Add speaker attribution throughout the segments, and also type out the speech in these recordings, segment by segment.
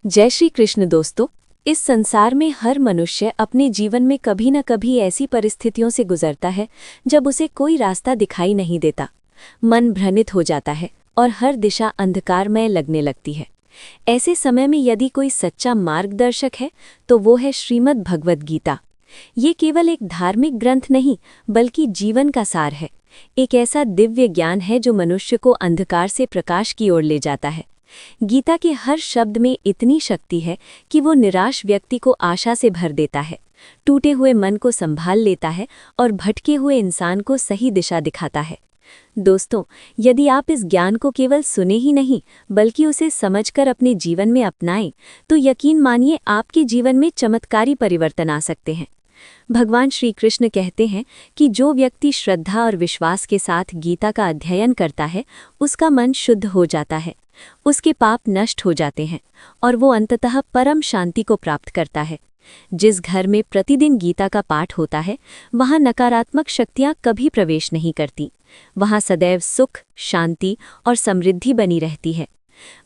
Speaker 1: जय श्री कृष्ण दोस्तों। इस संसार में हर मनुष्य अपने जीवन में कभी न कभी ऐसी परिस्थितियों से गुजरता है जब उसे कोई रास्ता दिखाई नहीं देता। मन भ्रमित हो जाता है और हर दिशा अंधकारमय लगने लगती है। ऐसे समय में यदि कोई सच्चा मार्गदर्शक है तो वो है श्रीमद् भगवद गीता। ये केवल एक धार्मिक ग्रंथ नहीं बल्कि जीवन का सार है। एक ऐसा दिव्य ज्ञान है जो मनुष्य को अंधकार से प्रकाश की ओर ले जाता है। गीता के हर शब्द में इतनी शक्ति है कि वो निराश व्यक्ति को आशा से भर देता है, टूटे हुए मन को संभाल लेता है और भटके हुए इंसान को सही दिशा दिखाता है। दोस्तों, यदि आप इस ज्ञान को केवल सुने ही नहीं बल्कि उसे समझकर अपने जीवन में अपनाएं, तो यकीन मानिए आपके जीवन में चमत्कारी परिवर्तन आ सकते हैं। भगवान श्री कृष्ण कहते हैं कि जो व्यक्ति श्रद्धा और विश्वास के साथ गीता का अध्ययन करता है, उसका मन शुद्ध हो जाता है, उसके पाप नष्ट हो जाते हैं और वो अंततः परम शांति को प्राप्त करता है। जिस घर में प्रतिदिन गीता का पाठ होता है, वहाँ नकारात्मक शक्तियाँ कभी प्रवेश नहीं करती। वहाँ सदैव सुख, शांति और समृद्धि बनी रहती है।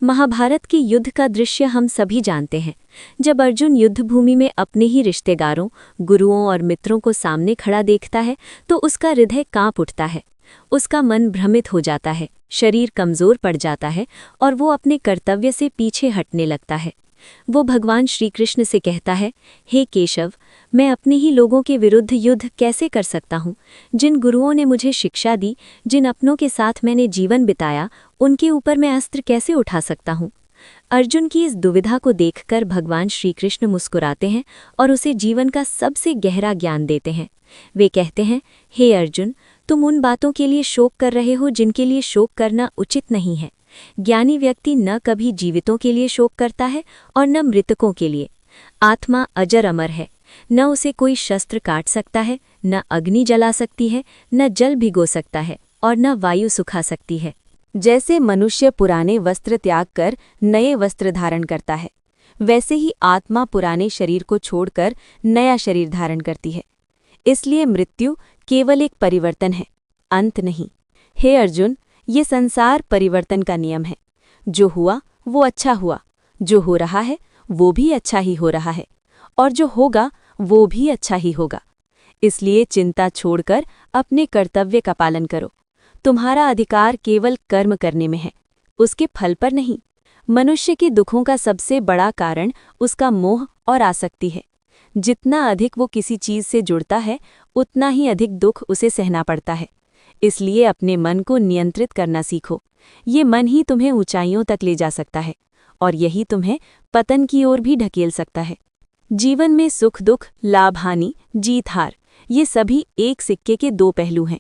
Speaker 1: महाभारत के युद्ध का दृश्य हम सभी जानते हैं। जब अर्जुन युद्धभूमि में अपने ही रिश्तेदारों, गुरुओं और मित्रों को सामने खड़ा देखता है तो उसका हृदय कांप उठता है। उसका मन भ्रमित हो जाता है, शरीर कमजोर पड़ जाता है और वो अपने कर्तव्य से पीछे हटने लगता है। वो भगवान श्री कृष्ण से कहता है, हे केशव, मैं अपने ही लोगों के विरुद्ध युद्ध कैसे कर सकता हूँ? जिन गुरुओं ने मुझे शिक्षा दी, जिन अपनों के साथ मैंने जीवन बिताया, उनके ऊपर मैं अस्त्र कैसे उठा सकता हूँ? अर्जुन की इस दुविधा को देखकर भगवान श्री कृष्ण मुस्कुराते हैं और उसे जीवन का सबसे गहरा ज्ञान देते हैं। वे कहते हैं, हे अर्जुन, तुम उन बातों के लिए शोक कर रहे हो जिनके लिए शोक करना उचित नहीं है। ज्ञानी व्यक्ति न कभी जीवितों के लिए शोक करता है और न मृतकों के लिए। आत्मा अजर अमर है, न उसे कोई शस्त्र काट सकता है, न अग्नि जला सकती है, न जल भिगो सकता है और न वायु सुखा सकती है। जैसे मनुष्य पुराने वस्त्र त्याग कर नए वस्त्र धारण करता है, वैसे ही आत्मा पुराने शरीर को छोड़कर नया शरीर धारण करती है। इसलिए मृत्यु केवल एक परिवर्तन है, अंत नहीं। हे अर्जुन, ये संसार परिवर्तन का नियम है। जो हुआ वो अच्छा हुआ, जो हो रहा है वो भी अच्छा ही हो रहा है और जो होगा वो भी अच्छा ही होगा। इसलिए चिंता छोड़कर अपने कर्तव्य का पालन करो। तुम्हारा अधिकार केवल कर्म करने में है, उसके फल पर नहीं। मनुष्य के दुखों का सबसे बड़ा कारण उसका मोह और आसक्ति है। जितना अधिक वो किसी चीज से जुड़ता है, उतना ही अधिक दुख उसे सहना पड़ता है। इसलिए अपने मन को नियंत्रित करना सीखो। ये मन ही तुम्हें ऊंचाइयों तक ले जा सकता है और यही तुम्हें पतन की ओर भी ढकेल सकता है। जीवन में सुख दुख, लाभ हानि, जीत हार, ये सभी एक सिक्के के दो पहलू हैं।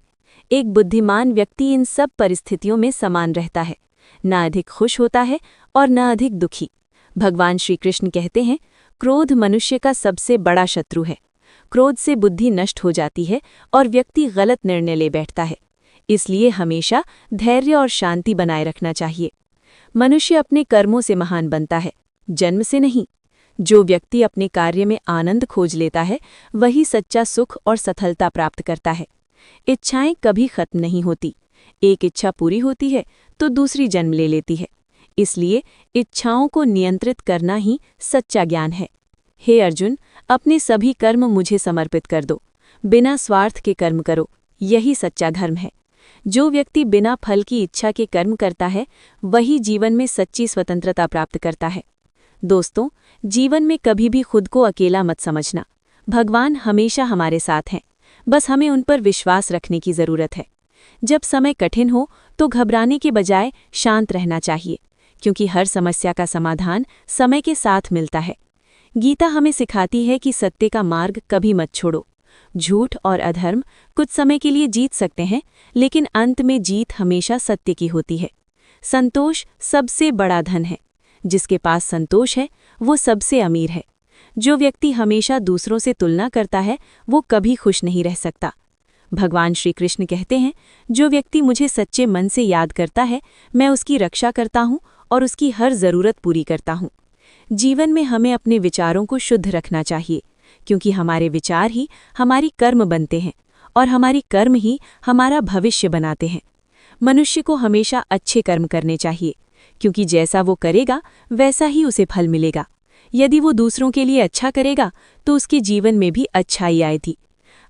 Speaker 1: एक बुद्धिमान व्यक्ति इन सब परिस्थितियों में समान रहता है, न अधिक खुश होता है और न अधिक दुखी। भगवान श्री कृष्ण कहते हैं, क्रोध मनुष्य का सबसे बड़ा शत्रु है। क्रोध से बुद्धि नष्ट हो जाती है और व्यक्ति गलत निर्णय ले बैठता है। इसलिए हमेशा धैर्य और शांति बनाए रखना चाहिए। मनुष्य अपने कर्मों से महान बनता है, जन्म से नहीं। जो व्यक्ति अपने कार्य में आनंद खोज लेता है, वही सच्चा सुख और सफलता प्राप्त करता है। इच्छाएं कभी खत्म नहीं होती। एक इच्छा पूरी होती है तो दूसरी जन्म ले लेती है। इसलिए इच्छाओं को नियंत्रित करना ही सच्चा ज्ञान है। हे अर्जुन, अपने सभी कर्म मुझे समर्पित कर दो। बिना स्वार्थ के कर्म करो, यही सच्चा धर्म है। जो व्यक्ति बिना फल की इच्छा के कर्म करता है, वही जीवन में सच्ची स्वतंत्रता प्राप्त करता है। दोस्तों, जीवन में कभी भी खुद को अकेला मत समझना। भगवान हमेशा हमारे साथ हैं, बस हमें उन पर विश्वास रखने की जरूरत है। जब समय कठिन हो तो घबराने के बजाय शांत रहना चाहिए, क्योंकि हर समस्या का समाधान समय के साथ मिलता है। गीता हमें सिखाती है कि सत्य का मार्ग कभी मत छोड़ो। झूठ और अधर्म कुछ समय के लिए जीत सकते हैं, लेकिन अंत में जीत हमेशा सत्य की होती है। संतोष सबसे बड़ा धन है। जिसके पास संतोष है वो सबसे अमीर है। जो व्यक्ति हमेशा दूसरों से तुलना करता है, वो कभी खुश नहीं रह सकता। भगवान श्री कृष्ण कहते हैं, जो व्यक्ति मुझे सच्चे मन से याद करता है, मैं उसकी रक्षा करता हूँ और उसकी हर जरूरत पूरी करता हूँ। जीवन में हमें अपने विचारों को शुद्ध रखना चाहिए, क्योंकि हमारे विचार ही हमारी कर्म बनते हैं और हमारी कर्म ही हमारा भविष्य बनाते हैं। मनुष्य को हमेशा अच्छे कर्म करने चाहिए, क्योंकि जैसा वो करेगा वैसा ही उसे फल मिलेगा। यदि वो दूसरों के लिए अच्छा करेगा तो उसके जीवन में भी अच्छाई आएगी।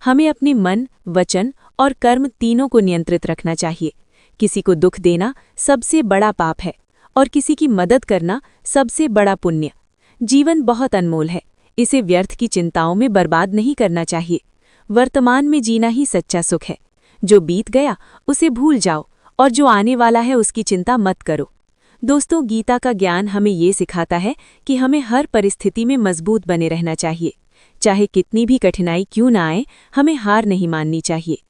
Speaker 1: हमें अपने मन, वचन और कर्म तीनों को नियंत्रित रखना चाहिए। किसी को दुख देना सबसे बड़ा पाप है और किसी की मदद करना सबसे बड़ा पुण्य। जीवन बहुत अनमोल है, इसे व्यर्थ की चिंताओं में बर्बाद नहीं करना चाहिए। वर्तमान में जीना ही सच्चा सुख है। जो बीत गया उसे भूल जाओ और जो आने वाला है उसकी चिंता मत करो। दोस्तों, गीता का ज्ञान हमें ये सिखाता है कि हमें हर परिस्थिति में मजबूत बने रहना चाहिए। चाहे कितनी भी कठिनाई क्यों ना आए, हमें हार नहीं माननी चाहिए।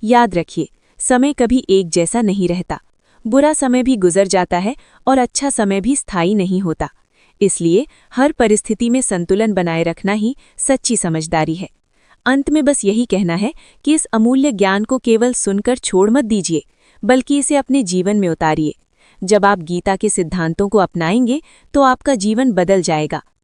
Speaker 1: याद रखिए, समय कभी एक जैसा नहीं रहता। बुरा समय भी गुजर जाता है और अच्छा समय भी स्थायी नहीं होता। इसलिए हर परिस्थिति में संतुलन बनाए रखना ही सच्ची समझदारी है। अंत में बस यही कहना है कि इस अमूल्य ज्ञान को केवल सुनकर छोड़ मत दीजिए, बल्कि इसे अपने जीवन में उतारिए। जब आप गीता के सिद्धांतों को अपनाएंगे तो आपका जीवन बदल जाएगा।